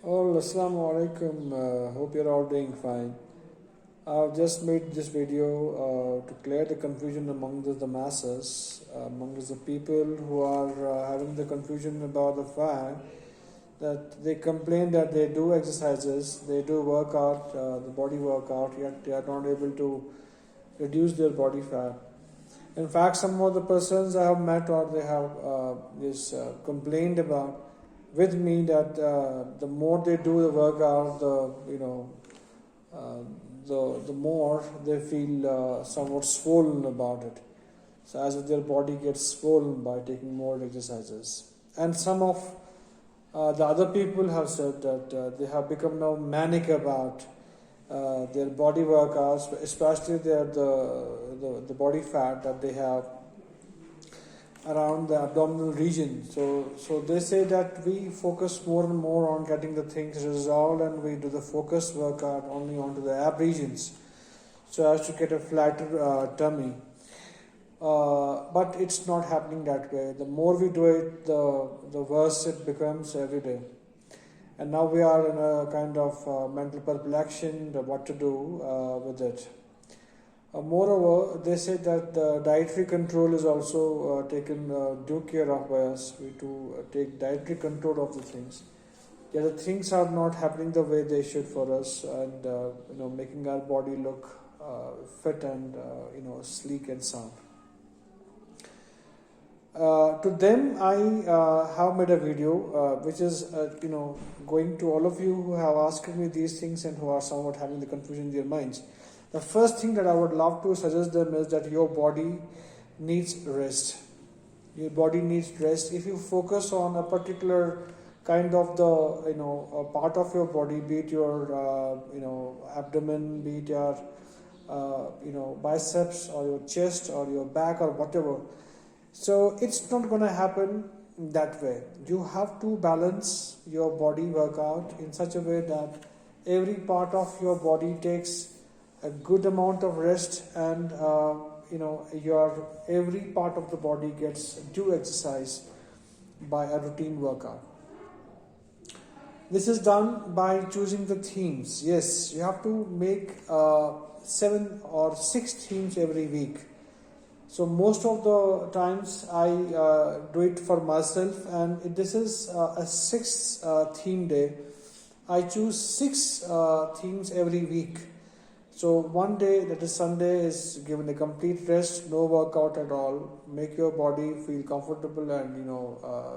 Oh, Assalamu alaikum. Hope you're all doing fine. I've just made this video to clear the confusion among the masses, among the people who are having the confusion about the fact that they complain that they do exercises, they do workout, the body workout, yet they are not able to reduce their body fat. In fact, some of the persons I have met or they have complained about with me that the more they do the workout, uh, the more they feel somewhat swollen about it. So as if their body gets swollen by taking more exercises. And some of the other people have said that they have become now manic about their body workouts, especially the body fat that they have around the abdominal region. So they say that we focus more and more on getting the things resolved, and we do the focus workout only onto the ab regions, so as to get a flatter tummy. But it's not happening that way. The more we do it, the worse it becomes every day. And now we are in a kind of mental perplexion what to do with it. Moreover, they say that the dietary control is also taken due care of by us. We to take dietary control of the things. Yeah, the things are not happening the way they should for us, and making our body look fit and sleek and sound. To them, I have made a video which is going to all of you who have asked me these things and who are somewhat having the confusion in their minds. The first thing that I would love to suggest them is that your body needs rest. Your body needs rest. If you focus on a particular kind of the a part of your body, be it your abdomen, be it your biceps or your chest or your back or whatever. So it's not going to happen that way. You have to balance your body workout in such a way that every part of your body takes a good amount of rest, and your every part of the body gets due exercise by a routine workout. This is done by choosing the themes. Yes, you have to make 7 or 6 themes every week. So most of the times I do it for myself, and this is a 6th theme day. I choose 6 themes every week. So one day, that is Sunday, is given a complete rest, no workout at all. Make your body feel comfortable and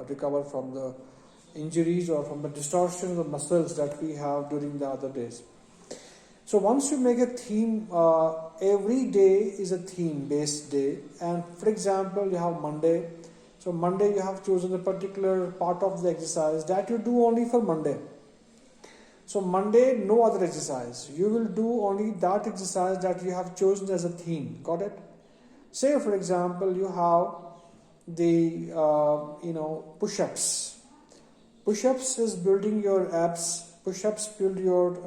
recover from the injuries or from the distortion of the muscles that we have during the other days. So once you make a theme, every day is a theme-based day. And for example, you have Monday. So Monday you have chosen a particular part of the exercise that you do only for Monday. So Monday, no other exercise. You will do only that exercise that you have chosen as a theme. Got it? Say for example, you have the push-ups. Push-ups is building your abs. Push-ups build your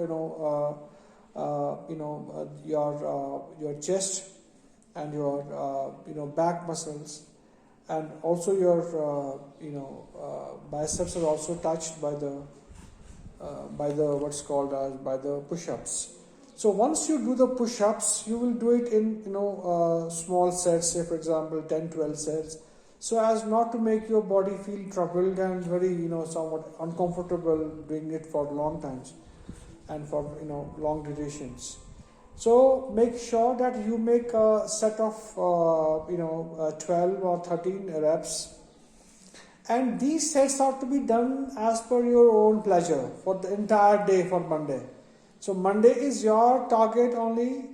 your chest and your back muscles, and also your biceps are also touched by the what's called as by the push-ups. So once you do the push-ups, you will do it in small sets, say for example 10-12 sets, so as not to make your body feel troubled and very somewhat uncomfortable doing it for long times and for long durations. So make sure that you make a set of 12 or 13 reps, and these sets are to be done as per your own pleasure for the entire day for Monday. So Monday is your target only,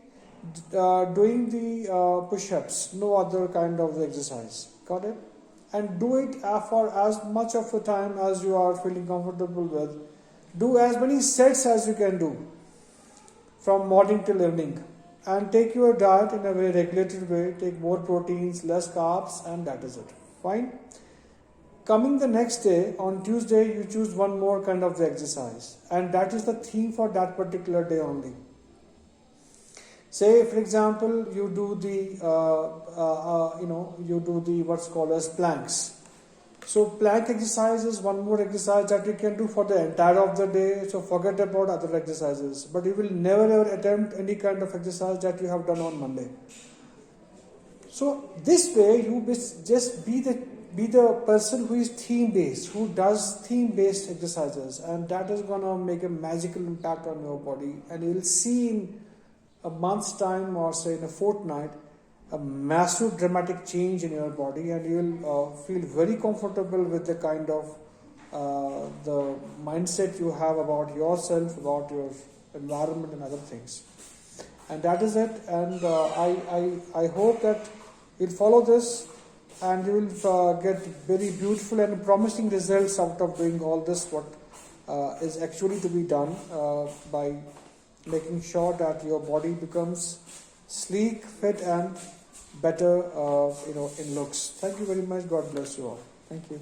doing the push-ups, no other kind of exercise. Got it? And do it for as much of the time as you are feeling comfortable with. Do as many sets as you can do from morning till evening, and take your diet in a very regulated way. Take more proteins, less carbs, and that is it. Fine. Coming the next day, on Tuesday, you choose one more kind of the exercise, and that is the theme for that particular day only. Say, for example, you do the what's called as planks. So plank exercise is one more exercise that you can do for the entire of the day. So forget about other exercises. But you will never ever attempt any kind of exercise that you have done on Monday. So this way you just be the person who is theme based, who does theme based exercises, and that is gonna make a magical impact on your body, and you will see in a month's time or say in a fortnight a massive dramatic change in your body, and you will feel very comfortable with the kind of the mindset you have about yourself, about your environment and other things. And that is it. And I hope that you'll follow this, and you will get very beautiful and promising results out of doing all this, what is actually to be done by making sure that your body becomes sleek, fit, and better in looks. Thank you very much. God bless you all. Thank you.